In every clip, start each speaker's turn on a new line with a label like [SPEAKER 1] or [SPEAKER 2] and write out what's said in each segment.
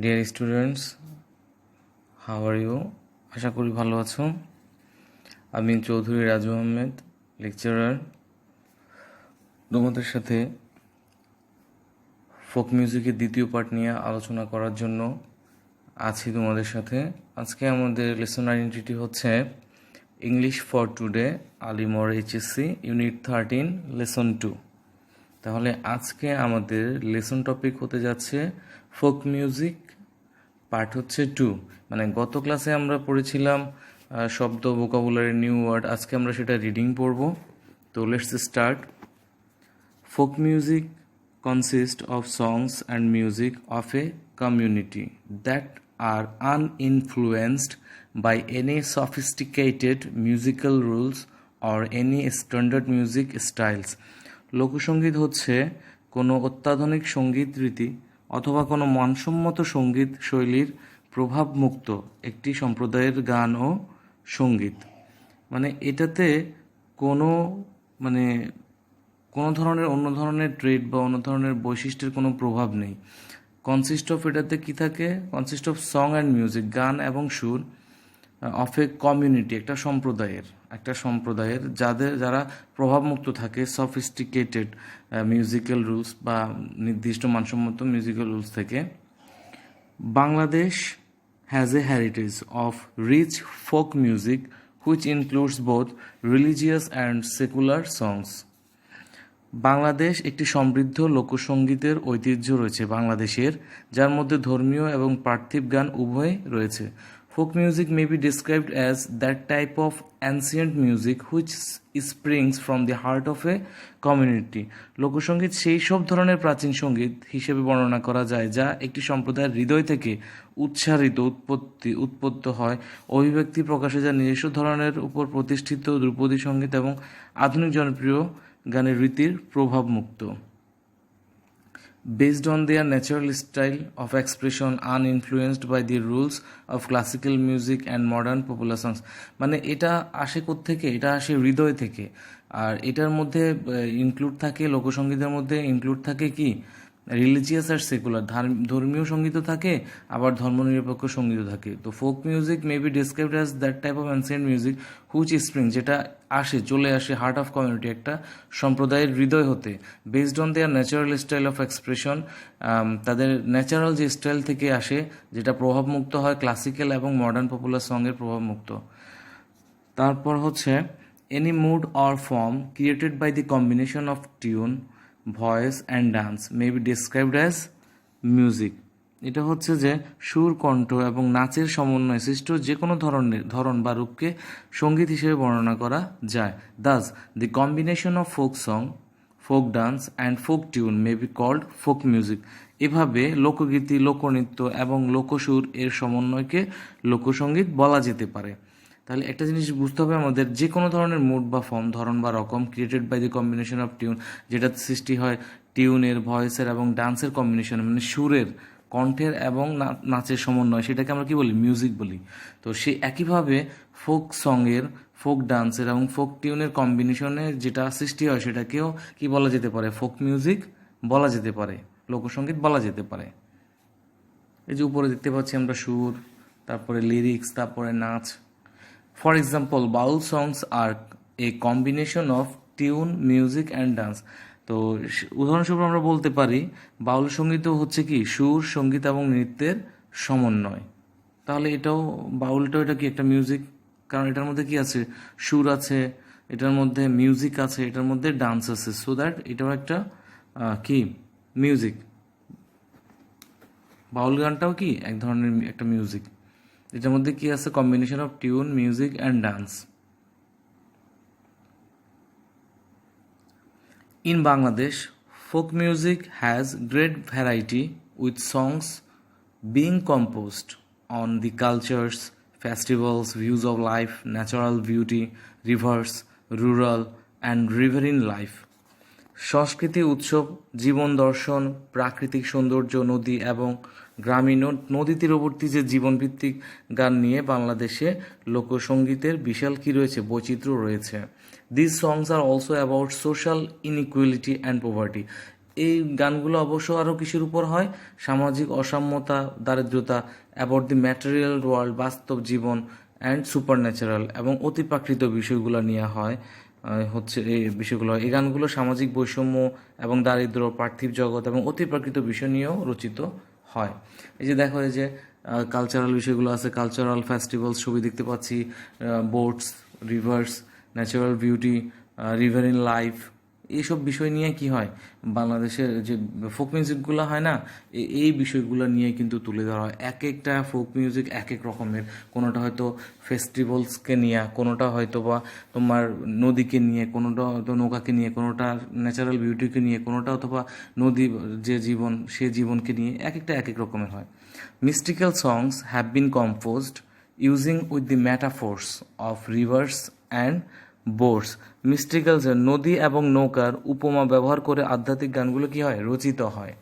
[SPEAKER 1] Deer students, how are you? আশা করি ভালো আছো। আমি চৌধুরী রাজু আহমেদ, লেকচারার, তোমাদের সাথে ফোক মিউজিকের দ্বিতীয় পার্ট নিয়ে আলোচনা করার জন্য আছি তোমাদের সাথে। আজকে আমাদের লেসন আইডেন্টিটি হচ্ছে ইংলিশ ফর টুডে, আলিমোর এইচএসসি, ইউনিট 13, লেসন 2। তাহলে আজকে আমাদের লেসন টপিক হতে যাচ্ছে ফোক মিউজিক, পার্ট হচ্ছে 2। মানে গত ক্লাসে আমরা পড়েছিলাম শব্দ, ভোকাবুলারি, নিউ ওয়ার্ড। আজকে আমরা সেটা রিডিং পড়ব। তো let's start. Folk music consist of songs and music of a community that are uninfluenced by any sophisticated musical rules or any standard music styles. লোকসঙ্গীত হচ্ছে কোনো অত্যাধুনিক সঙ্গীত রীতি অথবা কোনো মানসম্মত সঙ্গীত শৈলীর প্রভাবমুক্ত একটি সম্প্রদায়ের গান ও সঙ্গীত। মানে এটাতে কোনো মানে কোনো ধরনের অন্য ধরনের ট্রেড বা অন্য ধরনের বৈশিষ্ট্যের কোনো প্রভাব নেই। কনসিস্ট অফ, এটাতে কি থাকে? Consist of song and music, গান এবং সুর, অফ এ কমিউনিটি, একটা সম্প্রদায়ের যারা প্রভাবমুক্ত থাকে সফিস্টিকেটেড মিউজিক্যাল রুলস বা নির্দিষ্ট মানসম্মত মিউজিক্যাল রুলস থেকে। Bangladesh has a heritage of rich folk music which includes both religious and secular songs. Bangladesh একটি সমৃদ্ধ লোকসঙ্গীতের ঐতিহ্য রয়েছে বাংলাদেশের, যার মধ্যে ধর্মীয় এবং পার্থিব গান উভয় রয়েছে। Folk music May be described as that type of ancient music which springs from the heart of a community. লোকসঙ্গীত সেই সব ধরনের প্রাচীন সঙ্গীত হিসেবে বর্ণনা করা যায় যা একটি সম্প্রদায়ের হৃদয় থেকে উৎপত্ত হয়, অভিব্যক্তি প্রকাশে যা নিজস্ব ধরনের উপর প্রতিষ্ঠিত ধ্রুপদী সঙ্গীত এবং আধুনিক জনপ্রিয় গানের রীতির প্রভাবমুক্ত। Based on their natural style of expression uninfluenced by the rules of classical music and modern popular songs. মানে এটা আসে কোত্থেকে? এটা আসে হৃদয় থেকে। আর এটার মধ্যে ইনক্লুড থাকে, লোকসঙ্গীতের মধ্যে ইনক্লুড থাকে কি? রিলিজিয়াস আর সেকুলার, ধর্মীয় সঙ্গীতও থাকে, আবার ধর্মনিরপেক্ষ সঙ্গীতও থাকে। তো folk music May be described as that type of ancient music which spring, যেটা চলে আসে হার্ট অফ কমিউনিটি, একটা সম্প্রদায়ের হৃদয় হতে। Based on their natural style of expression, তাদের ন্যাচারাল যে স্টাইল থেকে আসে, যেটা প্রভাবমুক্ত হয় ক্লাসিক্যাল এবং মডার্ন পপুলার সঙ্গের প্রভাবমুক্ত। তারপর হচ্ছে any mood or form created by the combination of tune, voice and dance may be described as music. এটা হচ্ছে যে সুর, কণ্ঠ এবং নাচের সমন্বয়ে সৃষ্ট যে কোনো ধরন বা রূপকে সঙ্গীত হিসেবে বর্ণনা করা যায়। Thus the combination of folk song, folk dance and folk tune may be called folk music. এভাবে লোকগীতি, লোকনৃত্য এবং লোকসুর এর সমন্বয়কে লোকসঙ্গীত বলা যেতে পারে। তাহলে একটা জিনিস বুঝতে হবে আমাদের, যে কোনো ধরনের মুড বা ফর্ম, ধরন বা রকম, created by the combination of tune, যেটা সৃষ্টি হয় টিউনের, ভয়েসের এবং ডান্সের কম্বিনেশন, মানে সুরের, কণ্ঠের এবং নাচের সমন্বয়, সেটাকে আমরা কি বলি? মিউজিক বলি। তো সেই একইভাবে ফোক সঙ্গের, ফোক ডান্সের এবং ফোক টিউনের কম্বিনেশনে যেটা সৃষ্টি হয় সেটাকেও কি বলা যেতে পারে? ফোক মিউজিক বলা যেতে পারে, লোকসঙ্গীত বলা যেতে পারে। এই যে উপরে দেখতে পাচ্ছি আমরা সুর, তারপরে লিরিক্স, তারপরে নাচ। For example, Baul songs are a combination of tune, music and dance. তো উদাহরণস্বরূপ আমরা বলতে পারি বাউল সঙ্গীতও হচ্ছে কি? সুর, সঙ্গীত এবং নৃত্যের সমন্বয়। তাহলে এটা কি একটা মিউজিক? কারণ এটার মধ্যে কি আছে? সুর আছে, এটার মধ্যে মিউজিক আছে, এটার মধ্যে ডান্স আছে, সো দ্যাট এটাও একটা কি? মিউজিক। বাউল গানটাও কি এক ধরনের একটা মিউজিক। এটার মধ্যে কি আছে? Combination of tune, music and dance. In Bangladesh, folk music has great variety with songs being composed on the cultures, festivals, views of life, natural beauty, rivers, rural and riverine life. সংস্কৃতি, উৎসব, জীবন দর্শন, প্রাকৃতিক সৌন্দর্য, নদী এবং গ্রামীণ নদী তীরবর্তী যে জীবনভিত্তিক গান নিয়ে বাংলাদেশে লোকসঙ্গীতের বিশাল কি রয়েছে? বৈচিত্র্য রয়েছে। This songs are also about social inequality and poverty. এই গানগুলো অবশ্য আরও কিসের উপর হয়, সামাজিক অসাম্যতা, দারিদ্রতা, অ্যাবাউট দি ম্যাটেরিয়াল ওয়ার্ল্ড, বাস্তব জীবন অ্যান্ড সুপার ন্যাচারাল এবং অতিপ্রাকৃত বিষয়গুলো নিয়ে হয়। হচ্ছে এই বিষয়গুলো, এই গানগুলো সামাজিক বৈষম্য এবং দারিদ্র্য, পার্থিব জগৎ এবং অতিপ্রাকৃত বিষয় নিয়েও রচিত হয়। এই যে দেখো, এই যে কালচারাল বিষয়গুলো আছে, কালচারাল ফেস্টিভ্যালস ছবি দেখতে পাচ্ছি, boats, rivers, natural beauty, river in life, এইসব বিষয় নিয়ে কি হয়, বাংলাদেশের যে ফোক মিউজিকগুলো হয় না, এই বিষয়গুলো নিয়ে কিন্তু তুলে ধরা হয়। এক একটা ফোক মিউজিক এক এক রকমের, কোনোটা হয়তো ফেস্টিভ্যালসকে নিয়ে, কোনোটা হয়তো বা তোমার নদীকে নিয়ে, কোনোটা হয়তো নৌকাকে নিয়ে, কোনোটা ন্যাচারাল বিউটিকে নিয়ে, কোনোটা অথবা নদী যে জীবন সে জীবনকে নিয়ে, এক একটা এক এক রকমের হয়। Mystical songs have been composed using with the metaphors of rivers and boats. Mystical নদী এবং নৌকার উপমা ব্যবহার করে আধ্যাত্মিক গানগুলো কি হয়, রচিত হয়।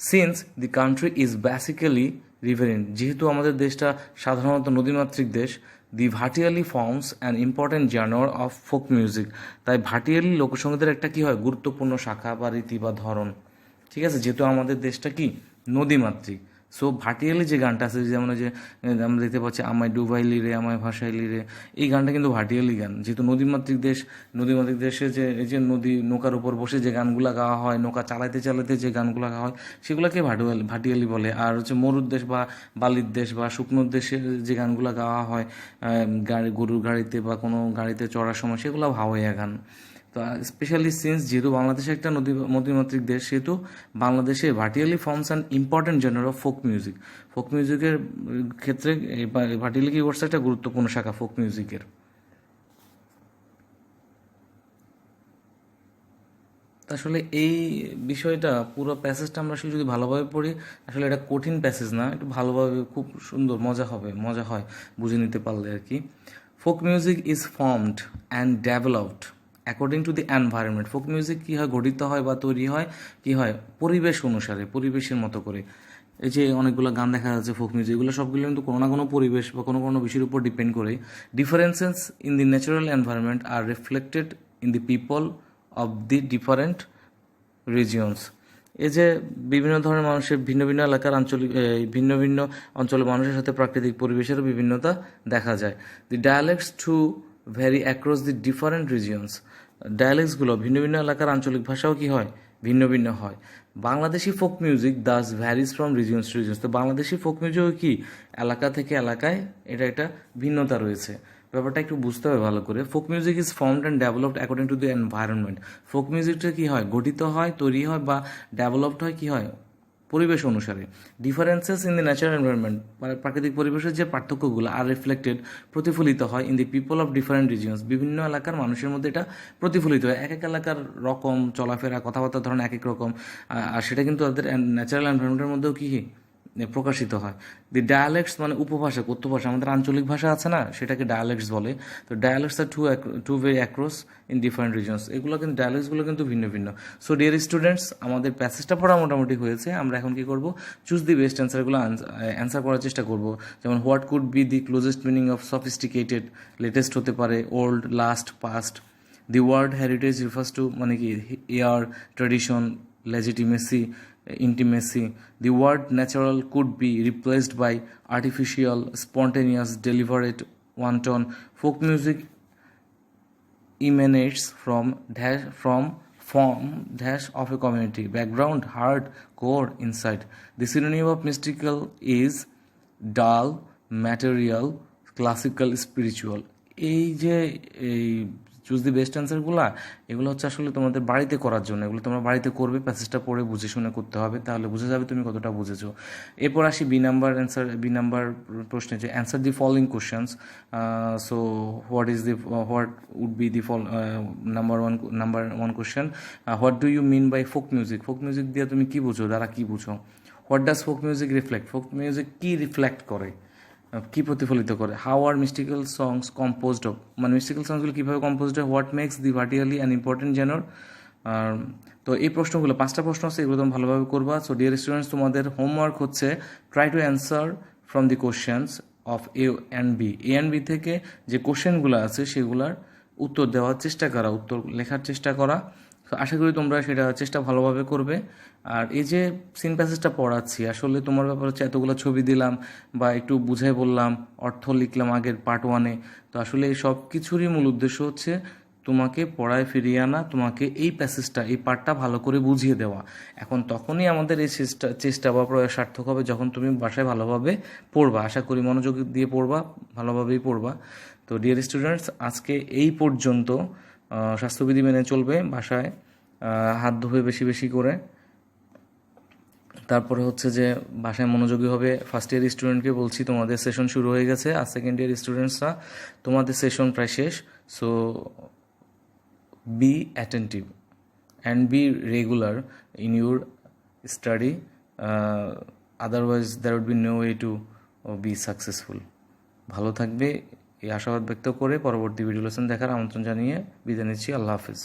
[SPEAKER 1] Since the country is basically riverine, যেহেতু আমাদের দেশটা সাধারণত নদীমাতৃক দেশ, the bhatiali forms an important genre of folk music, তাই ভাটিয়ালি লোকসঙ্গীতের একটা কি হয়, গুরুত্বপূর্ণ শাখা বা রীতি বা ধরন। ঠিক আছে, যেহেতু আমাদের দেশটা কি নদীমাতৃক, সো ভাটিয়ালি যে গানটা আছে, যেমন যে আমরা দেখতে পাচ্ছি আমায় ডুবাইলি রে, আমায় ভাসাইলি রে, এই গানটা কিন্তু ভাটিয়ালি গান। যেহেতু নদীমাতৃক দেশ, নদীমাতৃক দেশে যে এই যে নদী নৌকার উপর বসে যে গানগুলা গাওয়া হয়, নৌকা চালাইতে চালাইতে যে গানগুলা গাওয়া হয়, সেগুলোকে ভাটিয়ালি বলে। আর হচ্ছে মরুর দেশ বা বালির দেশ বা শুকনোর দেশে যে গানগুলা গাওয়া হয়, গাড়ি গরুর গাড়িতে বা কোনো গাড়িতে চড়ার সময়, সেগুলো ভাওয়াইয়া গান। তো স্পেশালি সিন্স যেহেতু বাংলাদেশ একটা নদীমাতৃক দেশ, সেহেতু বাংলাদেশে bhatiali forms an important genre of folk music. Folk মিউজিকের ক্ষেত্রে এই ভাটিয়ালি কি করছে, একটা গুরুত্বপূর্ণ শাখা ফোক মিউজিকের। আসলে এই বিষয়টা, পুরো প্যাসেজটা আমরা আসলে যদি ভালোভাবে পড়ি, আসলে এটা কঠিন প্যাসেজ না, একটু ভালোভাবে খুব সুন্দর মজা হয় বুঝে নিতে পারলে আর কি। Folk music is formed and developed according to the environment. Folk music কী হয়, গঠিত হয় বা তৈরি হয় কী হয়, পরিবেশ অনুসারে, পরিবেশের মতো করে। এই যে অনেকগুলো গান দেখা যাচ্ছে ফোক মিউজিক, এগুলো সবগুলো কিন্তু কোনো না কোনো পরিবেশ বা কোনো কোনো বিষয়ের উপর ডিপেন্ড করে। Differences in the natural environment are reflected in the people of the different regions. এই যে বিভিন্ন ধরনের মানুষের ভিন্ন ভিন্ন এলাকার আঞ্চলিক ভিন্ন ভিন্ন অঞ্চলের মানুষের সাথে প্রাকৃতিক পরিবেশেরও বিভিন্নতা দেখা যায়। The dialects to vary across the different regions. ডায়ালেক্টসগুলো ভিন্ন ভিন্ন এলাকার আঞ্চলিক ভাষাও কি হয়, ভিন্ন ভিন্ন হয়। Bangladeshi folk music does varies from regions to regions. তো বাংলাদেশি ফোক মিউজিকও কি এলাকা থেকে এলাকায় এটা একটা ভিন্নতা রয়েছে। ব্যাপারটা একটু বুঝতে হবে ভালো করে। Folk music is formed and developed according to the environment. Folk মিউজিকটা কি হয়, গঠিত হয়, তৈরি হয় বা ডেভেলপড হয় কি হয়, পরিবেশ অনুসারে। Differences in the natural environment, মানে প্রাকৃতিক পরিবেশের যে পার্থক্যগুলো, আর রিফ্লেক্টেড, প্রতিফলিত হয় in the people of different regions, বিভিন্ন এলাকার মানুষের মধ্যে এটা প্রতিফলিত হয়। এক এক এলাকার রকম চলাফেরা, কথাবার্তার ধরন এক এক রকম, আর সেটা কিন্তু তাদের ন্যাচারাল এনভায়রনমেন্টের মধ্যেও কি প্রকাশিত হয়। দি ডায়ালেক্টস মানে উপভাষা, কথ্য ভাষা, আমাদের আঞ্চলিক ভাষা আছে না, সেটাকে ডায়ালেক্টস বলে। তো dialects are to vary across in different regions, এগুলো কিন্তু ডায়ালেক্টসগুলো কিন্তু ভিন্ন ভিন্ন। সো ডিয়ার স্টুডেন্টস, আমাদের প্যাসেজটা পড়া মোটামুটি হয়েছে। আমরা এখন কি করব, চুজ দি বেস্ট অ্যান্সারগুলো অ্যান্সার করার চেষ্টা করব। যেমন what could be the closest meaning of sophisticated, latest হতে পারে, old, last, past. The word heritage refers to মানে কি air, tradition, legitimacy, intimacy. The word natural could be replaced by artificial, spontaneous, deliberate, wanton. Folk music emanates from form dash of a community background, hard core inside. The synonym of mystical is dull, material, classical, spiritual. এই যে এই choose the best অ্যান্সারগুলো, এগুলো হচ্ছে আসলে তোমাদের বাড়িতে করার জন্য, এগুলো তোমরা বাড়িতে করবে, প্যাসেজটা পড়ে বুঝে শুনে করতে হবে, তাহলে বুঝে যাবে তুমি কতটা বুঝেছো। এরপর আসি বি নাম্বার প্রশ্নে, যে answer the following questions. So what would be the number one question, what do you mean by folk music? Folk music দিয়ে তুমি কি বুঝো, দ্বারা কি বুঝো? What does folk music reflect? Folk music কি রিফ্লেক্ট করে, কি প্রতিফলিত করে? How are mystical songs composed of, মানে মিস্টিক্যাল সংসগুলো কীভাবে কম্পোজড হয়? What makes the bhatiali an important genre? তো এই প্রশ্নগুলো 5টা প্রশ্ন আছে, এগুলো তুমি ভালোভাবে করবা। সো ডিয়ার স্টুডেন্টস, তোমাদের হোমওয়ার্ক হচ্ছে try to answer from the questions of A and B. A and B থেকে যে কোশ্চেনগুলো আছে সেগুলার উত্তর দেওয়ার চেষ্টা করা, উত্তর লেখার চেষ্টা করা। তো আশা করি তোমরা সেটা চেষ্টা ভালোভাবে করবে। আর এই যে সিন প্যাসেজটা পড়াচ্ছি, আসলে তোমার ব্যাপার হচ্ছে এতগুলো ছবি দিলাম বা একটু বুঝাই বললাম, অর্থ লিখলাম আগের পার্ট ওয়ানে। তো আসলে এই সব কিছুরই মূল উদ্দেশ্য হচ্ছে তোমাকে পড়ায় ফিরিয়ে আনা, তোমাকে এই প্যাসেজটা, এই পার্টটা ভালো করে বুঝিয়ে দেওয়া। এখন তখনই আমাদের এই চেষ্টা চেষ্টা বা প্রয়াস সার্থক হবে যখন তুমি বাসায় ভালোভাবে পড়বা। আশা করি মনোযোগ দিয়ে পড়বা, ভালোভাবেই পড়বা। তো ডিয়ার স্টুডেন্টস, আজকে এই পর্যন্ত। স্বাস্থ্যবিধি মেনে চলবে বাসায়, হাত ধুবে বেশি বেশি করে। তারপরে হচ্ছে যে বাসায় মনোযোগী হবে। ফার্স্ট ইয়ার স্টুডেন্টকে বলছি তোমাদের সেশন শুরু হয়ে গেছে, আর সেকেন্ড ইয়ার স্টুডেন্টসরা তোমাদের সেশন প্রায় শেষ। So be attentive and be regular in your study, otherwise there would be no way to be successful. ভালো থাকবে এই আশাবাদ ব্যক্ত করে পরবর্তী ভিডিও লেসন দেখার আমন্ত্রণ জানিয়ে বিদায় নিচ্ছি। আল্লাহ হাফিজ।